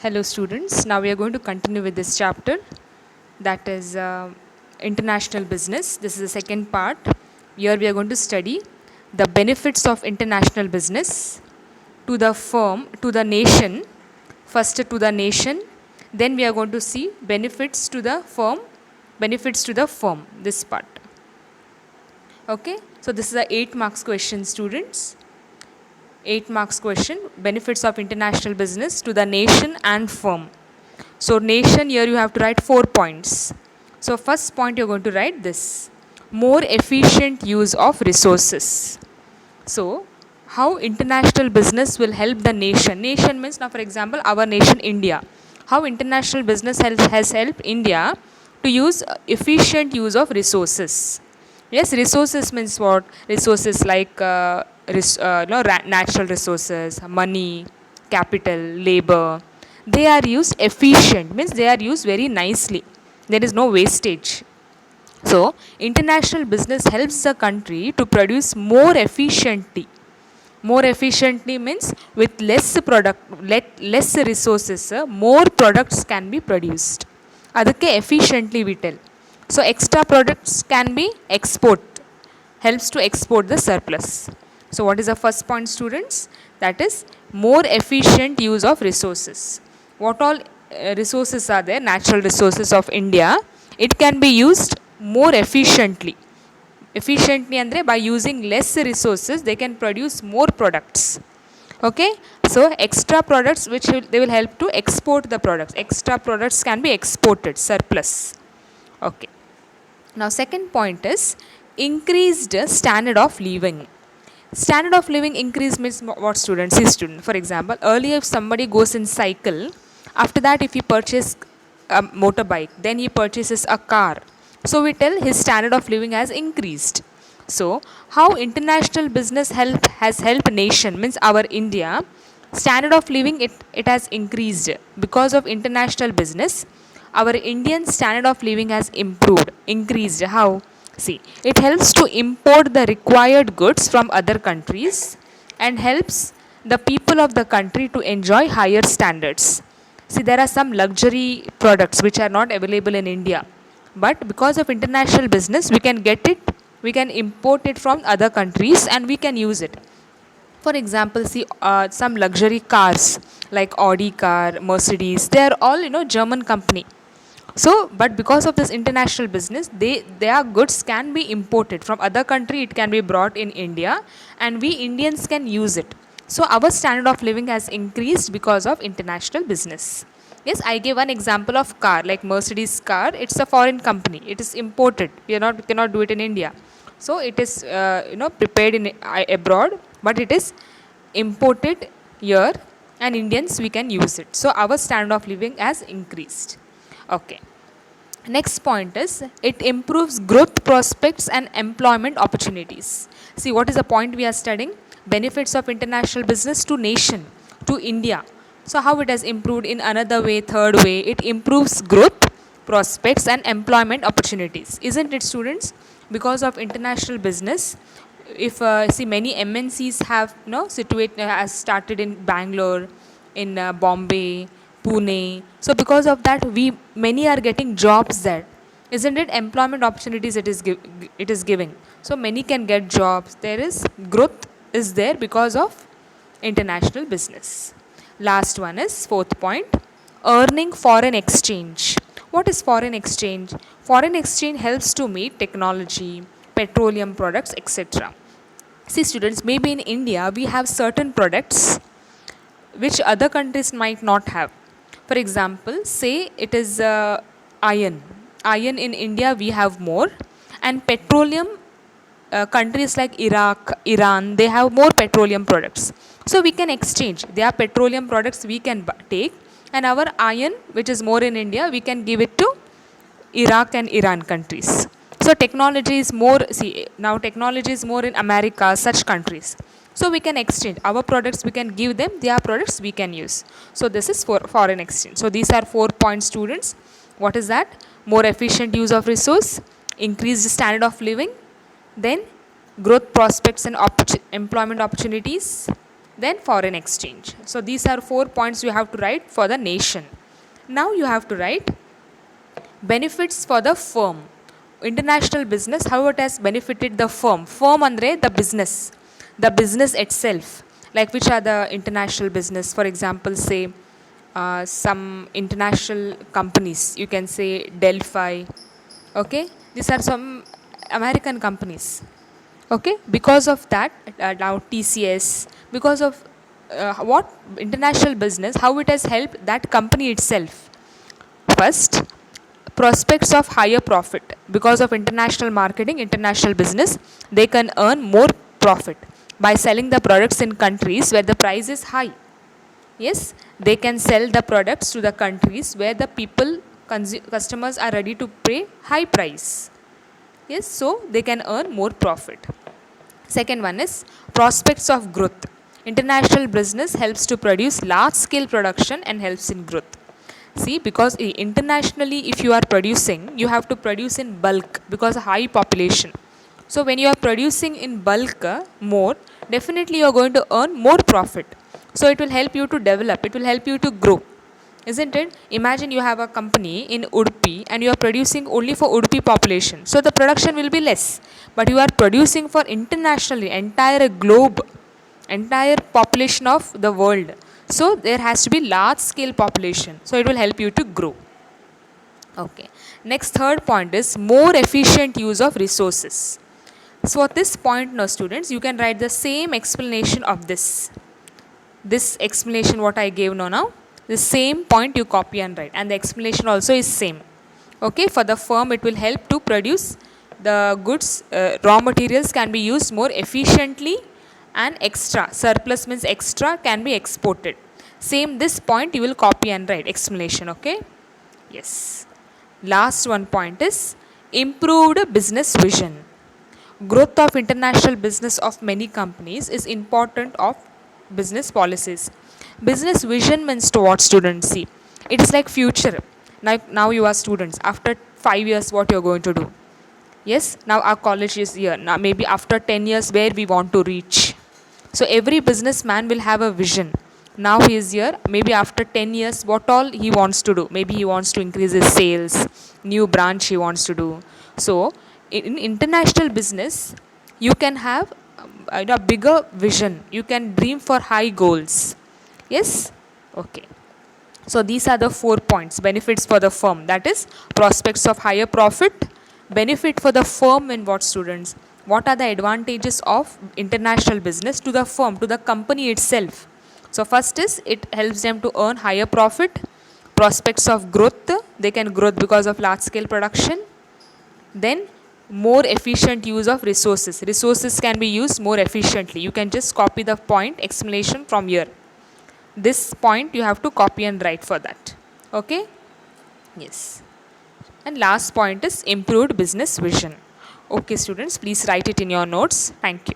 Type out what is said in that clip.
Hello students, now we are going to continue with this chapter, that is international business. This is the second part. Here we are going to study the benefits of international business to the firm, to the nation. First to the nation, then we are going to see benefits to the firm, this part. Okay, so this is a 8 marks question, students. 8 marks question, benefits of international business to the nation and firm. So nation, here you have to write 4 points. So first point you're going to write this: more efficient use of resources. So how international business will help the nation? Nation means, now for example, our nation India. How international business has helped India to use efficient use of resources. Yes, resources means what? Resources like natural resources, money, capital, labor. They are used efficient, means they are used very nicely. There is no wastage. So, international business helps the country to produce more efficiently. More efficiently means with less resources, more products can be produced. Adakke efficiently we tell. So extra products can be helps to export the surplus. So what is the first point, students? That is more efficient use of resources. What all resources are there? Natural resources of India. It can be used more efficiently. Efficiently andre by using less resources they can produce more products. Okay, so extra products they will help to export the products. Extra products can be exported, surplus. Okay, now second point is increased standard of living. Standard of living increase means what, students? See, student, for example, earlier if somebody goes in cycle, after that if he purchase a motorbike, then he purchases a car, so we tell his standard of living has increased. So how international business has helped nation means our India standard of living, it has increased because of international business. Our Indian standard of living has increased. How? See, it helps to import the required goods from other countries and helps the people of the country to enjoy higher standards. See, there are some luxury products which are not available in India, but because of international business, we can get it, we can import it from other countries and we can use it. For example, see some luxury cars like Audi car, Mercedes, they are all German company. So, but because of this international business, their goods can be imported from other country. It can be brought in India, and we Indians can use it. So, our standard of living has increased because of international business. Yes, I gave one example of car like Mercedes car. It's a foreign company. It is imported. We cannot do it in India. So, it is prepared in abroad, but it is imported here, and Indians we can use it. So, our standard of living has increased. Okay. Next point is it improves growth prospects and employment opportunities. See, what is the point we are studying? Benefits of international business to nation, to India. So how it has improved in another way, third way, it improves growth prospects and employment opportunities. Isn't it, students? Because of international business, if see many MNCs have has started in Bangalore, in Bombay, Pune. So because of that, many are getting jobs there. Isn't it? Employment opportunities it is giving. So many can get jobs. There is growth is there because of international business. Last one is fourth point, earning foreign exchange. What is foreign exchange? Foreign exchange helps to meet technology, petroleum products, etc. See, students, maybe in India we have certain products which other countries might not have. For example, say it is iron. Iron in India we have more, and petroleum, countries like Iraq, Iran, they have more petroleum products. So we can exchange. Their petroleum products we can take, and our iron, which is more in India, we can give it to Iraq and Iran countries. So technology is more, see now technology is more in America, such countries. So we can exchange our products, we can give them, their products we can use. So this is for foreign exchange. So these are 4 points, students. What is that? More efficient use of resource, increased standard of living, then growth prospects and employment opportunities, then foreign exchange. So these are 4 points you have to write for the nation. Now you have to write benefits for the firm. International business, how it has benefited the firm. Firm andre the business itself. Like which are the international business? For example, say some international companies. You can say Delphi. Okay, these are some American companies. Okay, because of that, now TCS, because of what international business, how it has helped that company itself. First, prospects of higher profit. Because of international marketing, international business, they can earn more profit by selling the products in countries where the price is high. Yes, they can sell the products to the countries where the people, customers are ready to pay high price. Yes, so they can earn more profit. Second one is prospects of growth. International business helps to produce large scale production and helps in growth. See, because internationally, if you are producing, you have to produce in bulk because high population. So when you are producing in bulk more, definitely you are going to earn more profit. So it will help you to develop, it will help you to grow. Isn't it? Imagine you have a company in Udupi and you are producing only for Udupi population. So the production will be less. But you are producing for internationally, entire globe, entire population of the world. So there has to be large scale population. So it will help you to grow. Okay. Next, third point is more efficient use of resources. So at this point now students, you can write the same explanation of this. This explanation what I gave now, the same point you copy and write, and the explanation also is same. Okay, for the firm it will help to produce the goods, raw materials can be used more efficiently and extra. Surplus means extra can be exported. Same this point you will copy and write explanation. Okay. Yes. Last one point is improved business vision. Growth of international business of many companies is important of business policies. Business vision means to what students see. It is like future. Now you are students. After 5 years, what you are going to do? Yes. Now our college is here. Now maybe after 10 years, where we want to reach. So every businessman will have a vision. Now he is here. Maybe after 10 years, what all he wants to do? Maybe he wants to increase his sales. New branch he wants to do. So in international business, you can have a bigger vision. You can dream for high goals. Yes. Okay. So these are the 4 points. Benefits for the firm. That is prospects of higher profit. Benefit for the firm in what students? What are the advantages of international business to the firm, to the company itself? So first is it helps them to earn higher profit. Prospects of growth. They can grow because of large scale production. Then more efficient use of resources. Resources can be used more efficiently. You can just copy the point explanation from here. This point you have to copy and write for that. Okay. Yes. And last point is improved business vision. Okay students, please write it in your notes. Thank you.